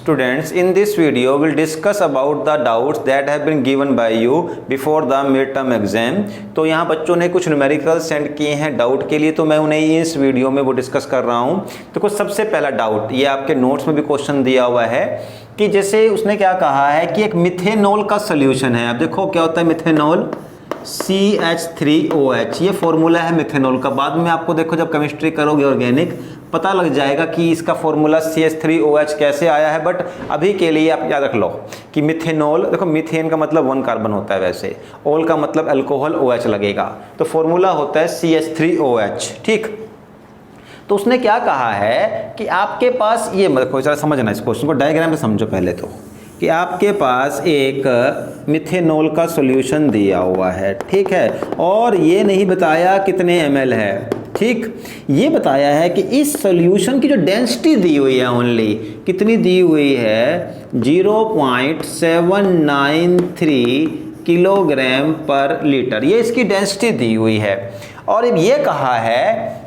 Students, in this video we'll discuss about the doubts that have been given by you before the midterm exam। तो यहाँ बच्चों ने कुछ numerical send किए हैं डाउट के लिए, तो मैं उन्हें इस वीडियो में वो डिस्कस कर रहा हूँ। तो कुछ सबसे पहला डाउट, ये आपके नोट्स में भी क्वेश्चन दिया हुआ है कि जैसे उसने क्या कहा है कि एक मिथेनॉल का सोल्यूशन है। अब देखो क्या होता है मिथेनॉल, CH3OH, ये फॉर्मूला है मिथेनॉल का। बाद में आपको देखो जब केमिस्ट्री करोगे ऑर्गेनिक पता लग जाएगा कि इसका फॉर्मूला CH3OH कैसे आया है, बट अभी के लिए आप याद रख लो कि मिथेनॉल, देखो मिथेन का मतलब 1 कार्बन होता है, वैसे ऑल का मतलब अल्कोहल, OH लगेगा, तो फॉर्मूला होता है CH3OH। ठीक, तो उसने क्या कहा है कि आपके पास ये मतलब जरा समझना इस क्वेश्चन को, डायग्राम में समझो पहले तो, कि आपके पास एक मिथेनॉल का सॉल्यूशन दिया हुआ है, ठीक है, और ये नहीं बताया कितने ml है। ठीक, ये बताया है कि इस सॉल्यूशन की जो डेंसिटी दी हुई है ओनली कितनी दी हुई है, 0.793 किलोग्राम पर लीटर, ये इसकी डेंसिटी दी हुई है। और अब ये कहा है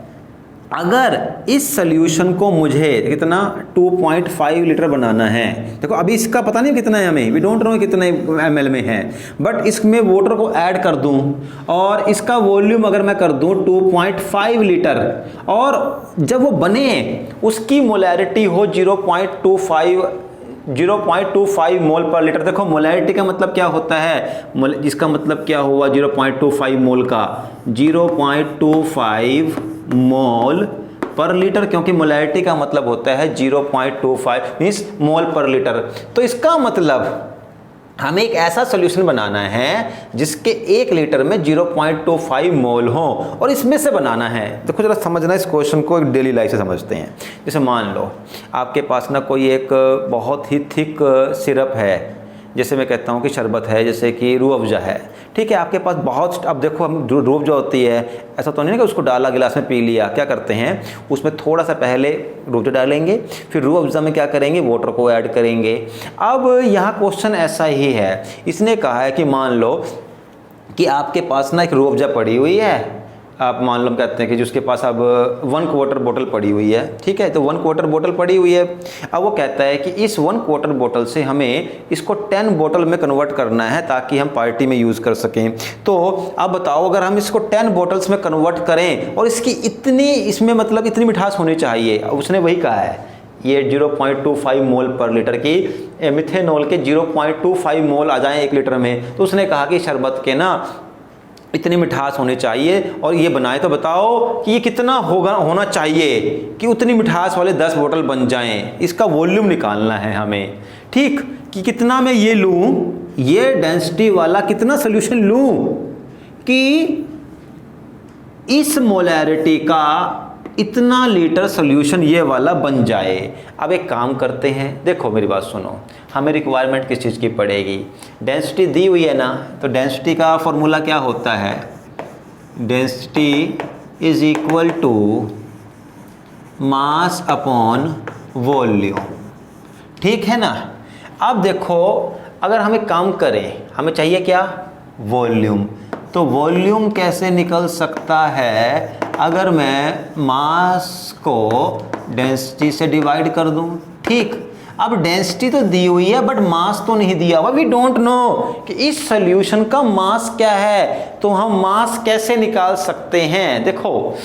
अगर इस सॉल्यूशन को मुझे कितना 2.5 लीटर बनाना है, देखो अभी इसका पता नहीं कितना है हमें, वी डोंट नो कितने ml में है, बट इसमें वाटर को ऐड कर दूं और इसका वॉल्यूम अगर मैं कर दूं 2.5 लीटर, और जब वो बने उसकी मोलैरिटी हो 0.25 मोल पर लीटर। देखो मोलैरिटी का मतलब क्या होता है, जिसका मतलब क्या हुआ 0.25 मोल का, 0.25 मोल पर लीटर, क्योंकि मोलैरिटी का मतलब होता है 0.25 मीन्स मोल पर लीटर। तो इसका मतलब हमें एक ऐसा सॉल्यूशन बनाना है जिसके 1 लीटर में 0.25 मोल हो, और इसमें से बनाना है। देखो जरा समझना इस क्वेश्चन को, एक डेली लाइफ से समझते हैं। जैसे मान लो आपके पास ना कोई एक बहुत ही थिक सिरप है, जैसे मैं कहता हूँ कि शरबत है, जैसे कि रूह अफ़ज़ा है, ठीक है, आपके पास बहुत, अब देखो हम रूह अफ़ज़ा होती है, ऐसा तो नहीं है कि उसको डाला गिलास में पी लिया, क्या करते हैं उसमें थोड़ा सा पहले रूह अफ़ज़ा डालेंगे, फिर रूह अफ़ज़ा में क्या करेंगे, वाटर को ऐड करेंगे। अब यहाँ क्वेश्चन ऐसा ही है, इसने कहा है कि मान लो कि आपके पास ना एक रूह अफ़ज़ा पड़ी हुई है, आप मान लो कहते हैं कि जिसके पास अब 1 क्वार्टर बोतल पड़ी हुई है, ठीक है, तो 1 क्वार्टर बोतल पड़ी हुई है। अब वो कहता है कि इस 1 क्वार्टर बोतल से हमें इसको 10 बोतल में कन्वर्ट करना है ताकि हम पार्टी में यूज़ कर सकें। तो अब बताओ अगर हम इसको 10 बोतल्स में कन्वर्ट करें और इसकी इतनी, इसमें मतलब इतनी मिठास होनी चाहिए, उसने वही कहा है, ये 0.25 मोल पर लीटर की मिथेनॉल के 0.25 मोल आ जाएँ 1 लीटर में। तो उसने कहा कि शरबत के ना इतनी मिठास होनी चाहिए, और ये बनाए तो बताओ कि ये कितना होना चाहिए कि उतनी मिठास वाले 10 बोतल बन जाएं। इसका वॉल्यूम निकालना है हमें, ठीक, कि कितना मैं ये लूं, ये डेंसिटी वाला कितना सोल्यूशन लूं कि इस मोलैरिटी का इतना लीटर सोल्यूशन ये वाला बन जाए। अब एक काम करते हैं, देखो मेरी बात सुनो, हमें रिक्वायरमेंट किस चीज़ की पड़ेगी, डेंसिटी दी हुई है ना, तो डेंसिटी का फॉर्मूला क्या होता है, density is equal to mass upon volume, ठीक है ना। अब देखो अगर हम एक काम करें, हमें चाहिए क्या, वॉल्यूम, तो वॉल्यूम कैसे निकल सकता है अगर मैं मास को डेंसिटी से डिवाइड कर दूं। ठीक, अब डेंसिटी तो दी हुई है बट मास तो नहीं दिया हुआ, वी डोंट नो कि इस सॉल्यूशन का मास क्या है, तो हम मास कैसे निकाल सकते हैं। देखो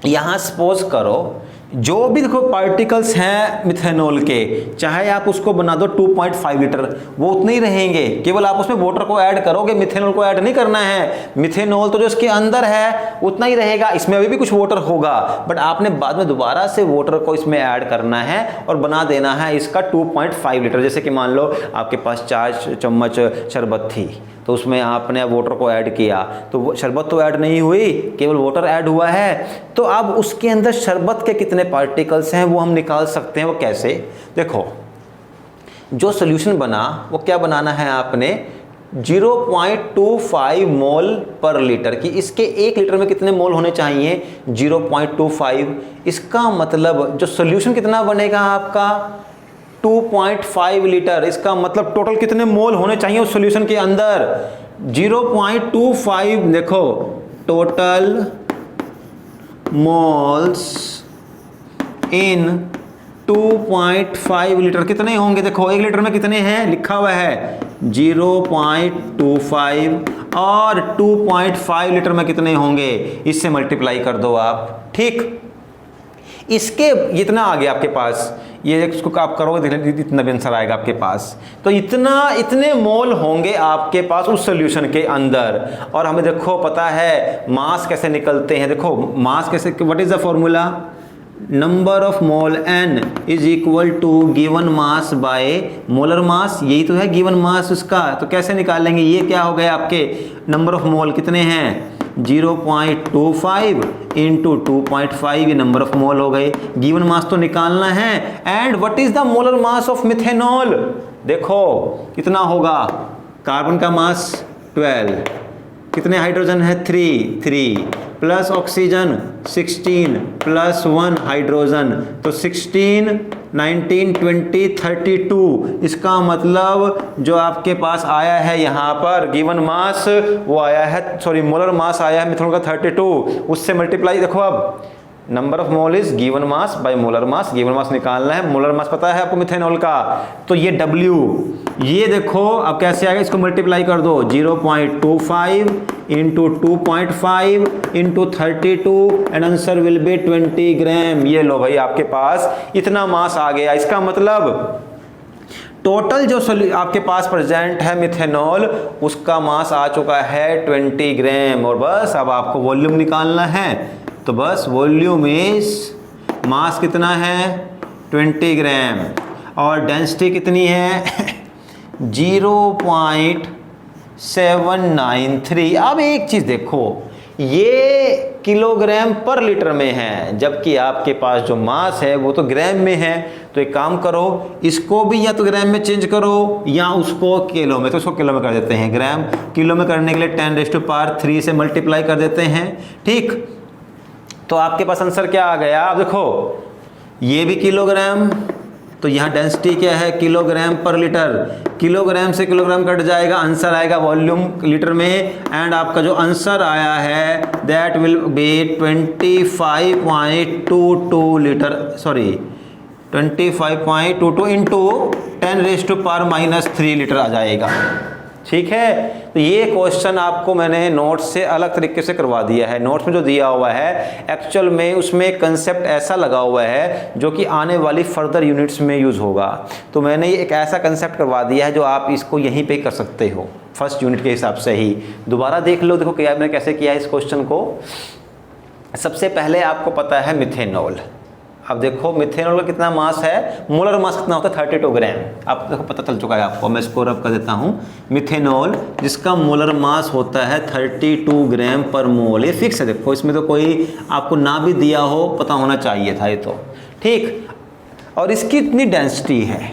यहाँ सपोज करो जो भी देखो पार्टिकल्स हैं मिथेनॉल के, चाहे आप उसको बना दो 2.5 लीटर, वो उतने ही रहेंगे, केवल आप उसमें वाटर को ऐड करोगे, मिथेनॉल को ऐड नहीं करना है। मिथेनॉल तो जो इसके अंदर है उतना ही रहेगा, इसमें अभी भी कुछ वाटर होगा, बट आपने बाद में दोबारा से वाटर को इसमें ऐड करना है और बना देना है इसका 2.5 लीटर। जैसे कि मान लो आपके पास 4 चम्मच शरबत थी, तो उसमें आपने वाटर को ऐड किया, तो वो शरबत तो ऐड नहीं हुई, केवल वाटर ऐड हुआ है, तो अब उसके अंदर शरबत के कितने पार्टिकल्स हैं वो हम निकाल सकते हैं। वो कैसे, देखो जो सॉल्यूशन बना वो क्या बनाना है आपने, 0.25 मोल पर लीटर की, इसके 1 लीटर में कितने मोल होने चाहिए, 0.25। इसका मतलब जो सॉल्यूशन कितना बनेगा आपका 2.5 लीटर, इसका मतलब टोटल कितने मोल होने चाहिए उस सॉल्यूशन के अंदर, 0.25। देखो टोटल मोल्स इन 2.5 लीटर कितने होंगे? देखो 1 लीटर में कितने हैं लिखा हुआ है 0.25 और 2.5 लीटर में कितने होंगे, इससे मल्टीप्लाई कर दो आप। ठीक, इसके इतना आ गया आपके पास, ये इसको आप करोगे इतना भी आंसर आएगा आपके पास। तो इतने मोल होंगे आपके पास उस सॉल्यूशन के अंदर। और हमें देखो पता है मास कैसे निकलते हैं। देखो मास कैसे, what is the formula? Number of mole n is equal to given mass by molar mass, यही तो है गिवन मास उसका। तो कैसे निकालेंगे? ये क्या हो गया आपके नंबर ऑफ मोल कितने हैं 0.25 इंटू 2.5, ये नंबर ऑफ मोल हो गए। गिवन मास तो निकालना है। And what is the molar mass of methanol? देखो कितना होगा, कार्बन का मास 12, कितने हाइड्रोजन है 3 प्लस ऑक्सीजन 16 प्लस 1 हाइड्रोजन, तो 16 19 20 32। इसका मतलब जो आपके पास आया है यहाँ पर गिवन मास वो आया है, सॉरी मोलर मास आया है मिथेनॉल का 32, उससे मल्टीप्लाई। देखो अब number of mole is given mass by molar mass, given mass निकालना है, मोलर मास पता है आपको मिथेनॉल का, तो ये W, ये देखो अब कैसे आएगा, इसको मल्टीप्लाई कर दो 0.25 into 2.5 into 32 and answer will be 20 ग्राम। ये लो भाई आपके पास इतना मास आ गया। इसका मतलब टोटल जो आपके पास प्रेजेंट है मिथेनॉल उसका मास आ चुका है 20 ग्राम। और बस अब आपको वॉल्यूम निकालना है, तो बस वॉल्यूम इज मास कितना है 20 ग्राम और डेंसिटी कितनी है 0.793। अब एक चीज़ देखो, ये किलोग्राम पर लीटर में है जबकि आपके पास जो मास है वो तो ग्राम में है। तो एक काम करो, इसको भी या तो ग्राम में चेंज करो या उसको किलो में, तो उसको किलो में कर देते हैं। ग्राम किलो में करने के लिए 10⁻³ से मल्टीप्लाई कर देते हैं। ठीक, तो आपके पास आंसर क्या आ गया? अब देखो ये भी किलोग्राम, तो यहाँ डेंसिटी क्या है किलोग्राम पर लीटर, किलोग्राम से किलोग्राम कट जाएगा, आंसर आएगा वॉल्यूम लीटर में। एंड आपका जो आंसर आया है that will be 25.22 litre, sorry 25.22 into 10⁻³ litre आ जाएगा। ठीक है, तो ये क्वेश्चन आपको मैंने नोट्स से अलग तरीके से करवा दिया है। नोट्स में जो दिया हुआ है एक्चुअल में उसमें कंसेप्ट ऐसा लगा हुआ है जो कि आने वाली फर्दर यूनिट्स में यूज़ होगा। तो मैंने एक ऐसा कंसेप्ट करवा दिया है जो आप इसको यहीं पे कर सकते हो फर्स्ट यूनिट के हिसाब से ही। दोबारा देख लो, देखो क्या मैंने कैसे किया है इस क्वेश्चन को। सबसे पहले आपको पता है मिथेनॉल। अब देखो मिथेनॉल का कितना मास है, मोलर मास कितना होता है 32 ग्राम। अब देखो पता चल चुका है आपको, मैं इसको रब कर देता हूँ। मिथेनॉल जिसका मोलर मास होता है 32 ग्राम पर मोल, ये फिक्स है। देखो इसमें तो कोई आपको ना भी दिया हो पता होना चाहिए था ये तो। ठीक, और इसकी इतनी डेंसिटी है,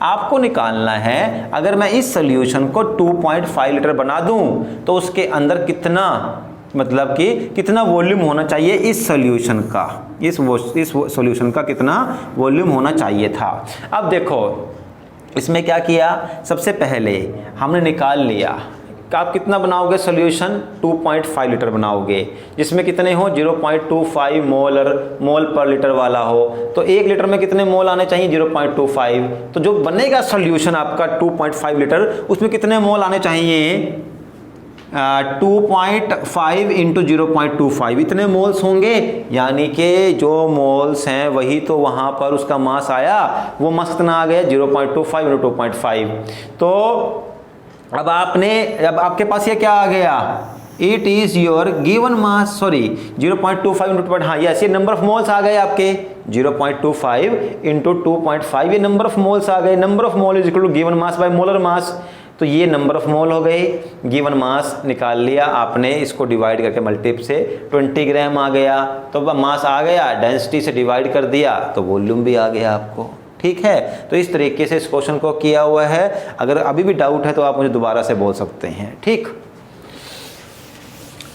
आपको निकालना है अगर मैं इस सोल्यूशन को 2.5 लीटर बना दूं तो उसके अंदर कितना, मतलब कि कितना वॉल्यूम होना चाहिए इस सॉल्यूशन का, इस सॉल्यूशन का कितना वॉल्यूम होना चाहिए था। अब देखो इसमें क्या किया, सबसे पहले हमने निकाल लिया कि आप कितना बनाओगे सॉल्यूशन 2.5 लीटर बनाओगे जिसमें कितने हो 0.25 मोल पर लीटर वाला हो। तो 1 लीटर में कितने मोल आने चाहिए 0.25। तो जो बनेगा सॉल्यूशन आपका 2.5 लीटर उसमें कितने मोल आने चाहिए 2.5 इंटू 0.25, इतने मोल्स होंगे। यानी कि जो मोल्स हैं वही तो वहाँ पर उसका मास आया, वो मास कितना आ गया 0.25 इंटू 2.5। तो अब आपके पास ये क्या आ गया, it is your given mass, sorry 0.25 into 2, हाँ यस, ये नंबर ऑफ मोल्स आ गए आपके 0.25 इंटू 2.5, ये नंबर ऑफ मोल्स आ गए। Number of mole is equal to given mass by molar mass, तो ये नंबर ऑफ मोल हो गई। गिवन मास निकाल लिया आपने, इसको डिवाइड करके मल्टीप्ल से 20 ग्राम आ गया, तो मास आ गया, डेंसिटी से डिवाइड कर दिया तो वॉल्यूम भी आ गया आपको। ठीक है, तो इस तरीके से इस क्वेश्चन को किया हुआ है। अगर अभी भी डाउट है तो आप मुझे दोबारा से बोल सकते हैं। ठीक,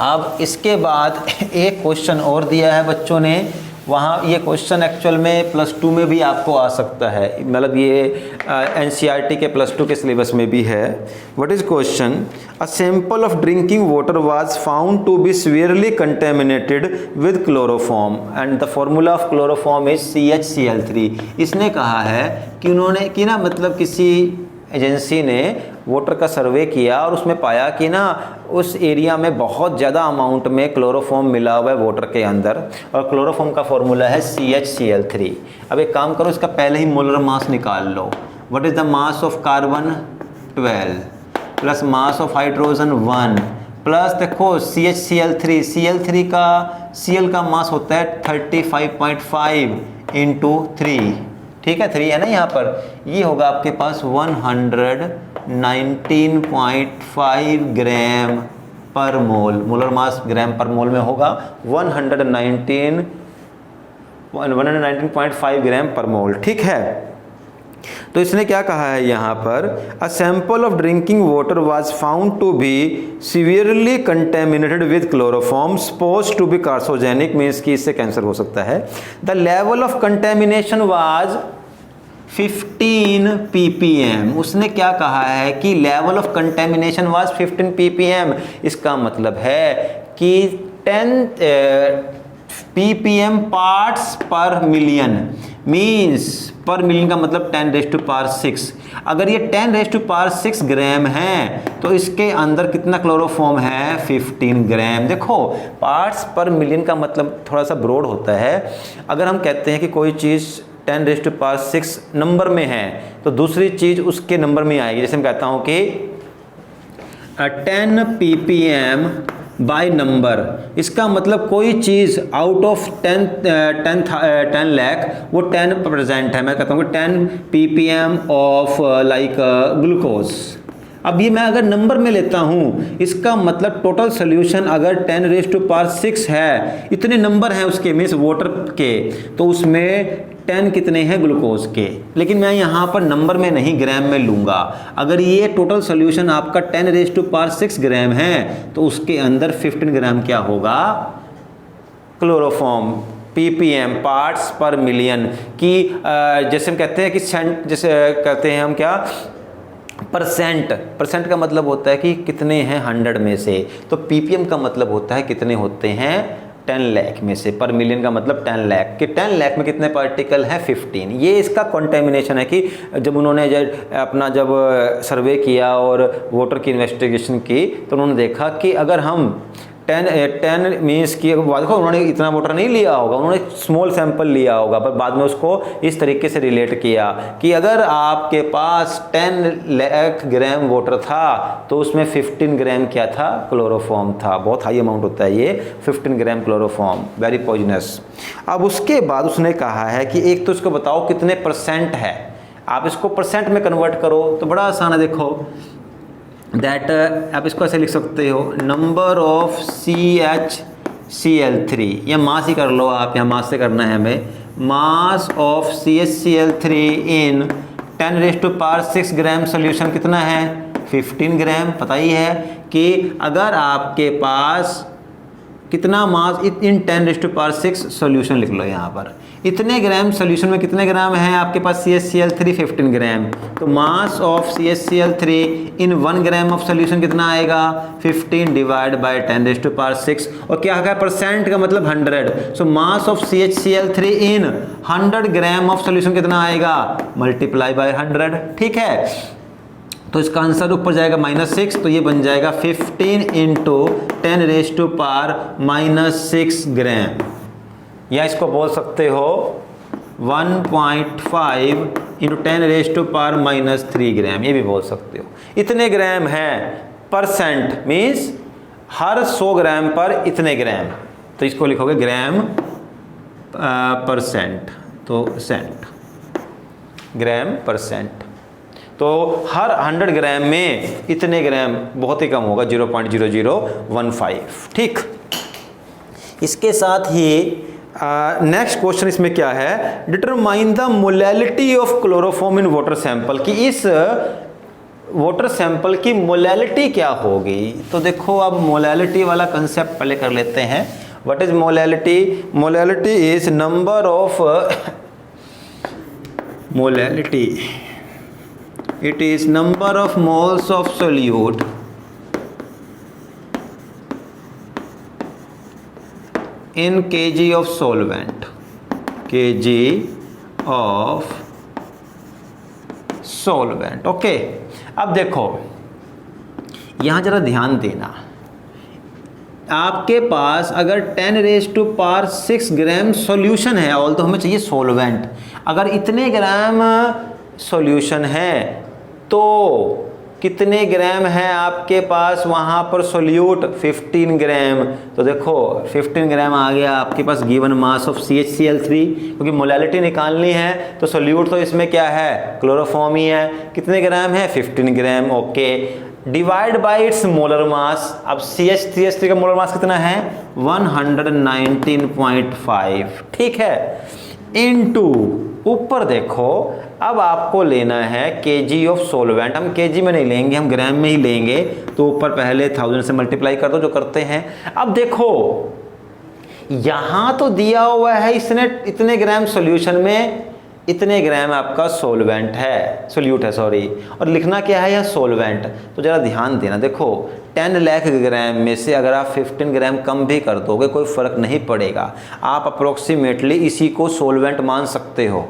अब इसके बाद एक क्वेश्चन और दिया है बच्चों ने, वहाँ ये क्वेश्चन एक्चुअल में +2 में भी आपको आ सकता है, मतलब ये NCERT के +2 के सिलेबस में भी है। What is question? A sample of drinking water was found to be severely contaminated with chloroform and the formula of chloroform is CHCl3। इसने कहा है कि उन्होंने कि ना मतलब किसी एजेंसी ने वाटर का सर्वे किया और उसमें पाया कि ना उस एरिया में बहुत ज़्यादा अमाउंट में क्लोरोफॉर्म मिला हुआ है वाटर के अंदर, और क्लोरोफॉर्म का फॉर्मूला है CHCl3। अब एक काम करो, इसका पहले ही मोलर मास निकाल लो। What is the mass of carbon? 12 plus mass of hydrogen 1 plus देखो CHCl3, Cl3 का Cl का मास होता है 35.5 इंटू 3, ठीक है 3 है ना यहाँ पर, ये होगा आपके पास 119.5 ग्राम पर मोल। मोलर मास ग्राम पर मोल में होगा 119.5 ग्राम पर मोल, ठीक है। तो इसने क्या कहा है यहाँ पर? A sample of drinking water was found to be severely contaminated with chloroform suppose to be carcinogenic, means कि इससे कैंसर हो सकता है। The level of contamination was 15 ppm। उसने क्या कहा है कि level of contamination was 15 ppm। इसका मतलब है कि 10 ppm parts per million, means per million का मतलब 10⁻⁶। अगर ये 10⁻⁶ ग्राम है तो इसके अंदर कितना क्लोरोफॉर्म है? 15 ग्राम। देखो पार्ट्स पर मिलियन का मतलब थोड़ा सा ब्रॉड होता है। अगर हम कहते हैं कि कोई चीज़ 10⁻⁶ नंबर में है तो दूसरी चीज़ उसके नंबर में आएगी। जैसे मैं कहता हूँ कि 10 ppm बाय नंबर, इसका मतलब कोई चीज़ आउट ऑफ 10 लाख वो 10% है। मैं कहता हूँ कि 10 ppm ऑफ लाइक ग्लूकोज। अब ये मैं अगर नंबर में लेता हूँ, इसका मतलब टोटल सोल्यूशन अगर 10⁻⁶ है, इतने नंबर हैं उसके मीन्स वाटर के, तो उसमें 10 कितने हैं ग्लूकोज के। लेकिन मैं यहाँ पर नंबर में नहीं ग्राम में लूँगा। अगर ये टोटल सोल्यूशन आपका 10⁻⁶ ग्राम है तो उसके अंदर 15 ग्राम क्या होगा? Chloroform. ppm parts per million की जैसे हम कहते हैं कि जैसे कहते हैं हम क्या परसेंट का मतलब होता है कि कितने हैं 100 में से, तो ppm का मतलब होता है कितने होते हैं 10 लाख में से। पर मिलियन का मतलब 10 लाख, कि 10 लाख में कितने पार्टिकल हैं? 15। ये इसका कंटेमिनेशन है कि जब उन्होंने जब सर्वे किया और वाटर की इन्वेस्टिगेशन की तो उन्होंने देखा कि अगर हम 10 मीन्स की देखो उन्होंने इतना वाटर नहीं लिया होगा, उन्होंने स्मॉल सैंपल लिया होगा, पर बाद में उसको इस तरीके से रिलेट किया कि अगर आपके पास 10 लाख ग्राम वाटर था तो उसमें 15 ग्राम क्या था? क्लोरोफॉर्म था। बहुत हाई अमाउंट होता है ये 15 ग्राम क्लोरोफॉर्म, वेरी पॉइजनस। अब उसके बाद उसने कहा है कि एक तो इसको बताओ कितने परसेंट है। आप इसको परसेंट में कन्वर्ट करो तो बड़ा आसान है। देखो दैट आप इसको ऐसे लिख सकते हो, नंबर ऑफ CHCl3, या मास ही कर लो आप, यहाँ मास से करना है हमें। मास of CHCl3 in 10⁻⁶ gram solution कितना है? 15 ग्राम। पता ही है कि अगर आपके पास कितना मास इन 10⁻⁶ सोल्यूशन लिख लो यहाँ पर, इतने ग्राम सोल्यूशन में कितने ग्राम है आपके पास? CHCl3 15 ग्राम। तो मास of CHCl3 in 1 gram of solution कितना आएगा? 15 डिवाइड बाय 10⁻⁶। और क्या है परसेंट का मतलब 100। So mass of CHCl3 in 100 gram of solution कितना आएगा? मल्टीप्लाई बाय 100, ठीक है। तो इसका आंसर ऊपर जाएगा -6, तो ये बन जाएगा 15 इंटू 10⁻⁻6 ग्राम, या इसको बोल सकते हो 1.5 इंटू 10⁻⁻3 ग्राम, ये भी बोल सकते हो। इतने ग्राम है परसेंट, मीन्स हर 100 ग्राम पर इतने ग्राम, तो इसको लिखोगे ग्राम परसेंट, तो सेंट, ग्राम परसेंट। तो हर 100 ग्राम में इतने ग्राम, बहुत ही कम होगा 0.0015, ठीक। इसके साथ ही नेक्स्ट क्वेश्चन इसमें क्या है? Determine the molality of chloroform in water sample, कि इस वाटर सैंपल की मोलैलिटी क्या होगी। तो देखो अब मोलैलिटी वाला कंसेप्ट पहले कर लेते हैं। What is molality? Molality is number of molality, it is number of moles of solute in kg of solvent, kg of solvent. Okay, अब देखो यहां जरा ध्यान देना, आपके पास अगर 10⁻⁶ ग्राम सॉल्यूशन है, ऑल तो हमें चाहिए सोलवेंट, अगर इतने ग्राम सॉल्यूशन है तो कितने ग्राम है आपके पास वहाँ पर सोल्यूट? 15 ग्राम। तो देखो 15 ग्राम आ गया आपके पास गिवन मास ऑफ CHCl3, क्योंकि मोलैलिटी निकालनी है तो सोल्यूट तो इसमें क्या है? क्लोरोफॉर्म ही है। कितने ग्राम है? 15 gram. Okay, divide by its molar mass. अब CH3 का मोलर मास कितना है? 119.5, ठीक है, इनटू ऊपर देखो, अब आपको लेना है केजी ऑफ सोलवेंट। हम केजी में नहीं लेंगे, हम ग्राम में ही लेंगे, तो ऊपर पहले 1000 से मल्टीप्लाई कर दो जो करते हैं। अब देखो यहां तो दिया हुआ है इसने इतने ग्राम सॉल्यूशन में इतने ग्राम आपका सोलवेंट है, सोल्यूट है सॉरी, और लिखना क्या है यहाँ? सोलवेंट। तो जरा ध्यान देना, देखो 10 लाख ग्राम में से अगर आप 15 ग्राम कम भी कर दोगे कोई फ़र्क नहीं पड़ेगा, आप अप्रोक्सीमेटली इसी को सोलवेंट मान सकते हो।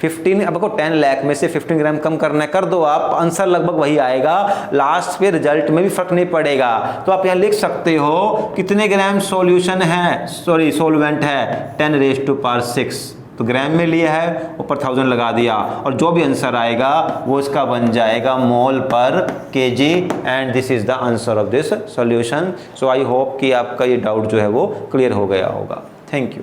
15, अब देखो 10 लाख में से 15 ग्राम कम करना है, कर दो आप, आंसर लगभग वही आएगा, लास्ट पे रिजल्ट में भी फर्क नहीं पड़ेगा। तो आप यहाँ लिख सकते हो कितने ग्राम सॉल्यूशन है, सॉरी सोलवेंट है? 10⁻⁶, तो ग्राम में लिया है, ऊपर 1000 लगा दिया, और जो भी आंसर आएगा वो इसका बन जाएगा मोल पर KG, and this is the answer of this solution. So I hope कि आपका ये डाउट जो है वो क्लियर हो गया होगा। Thank you.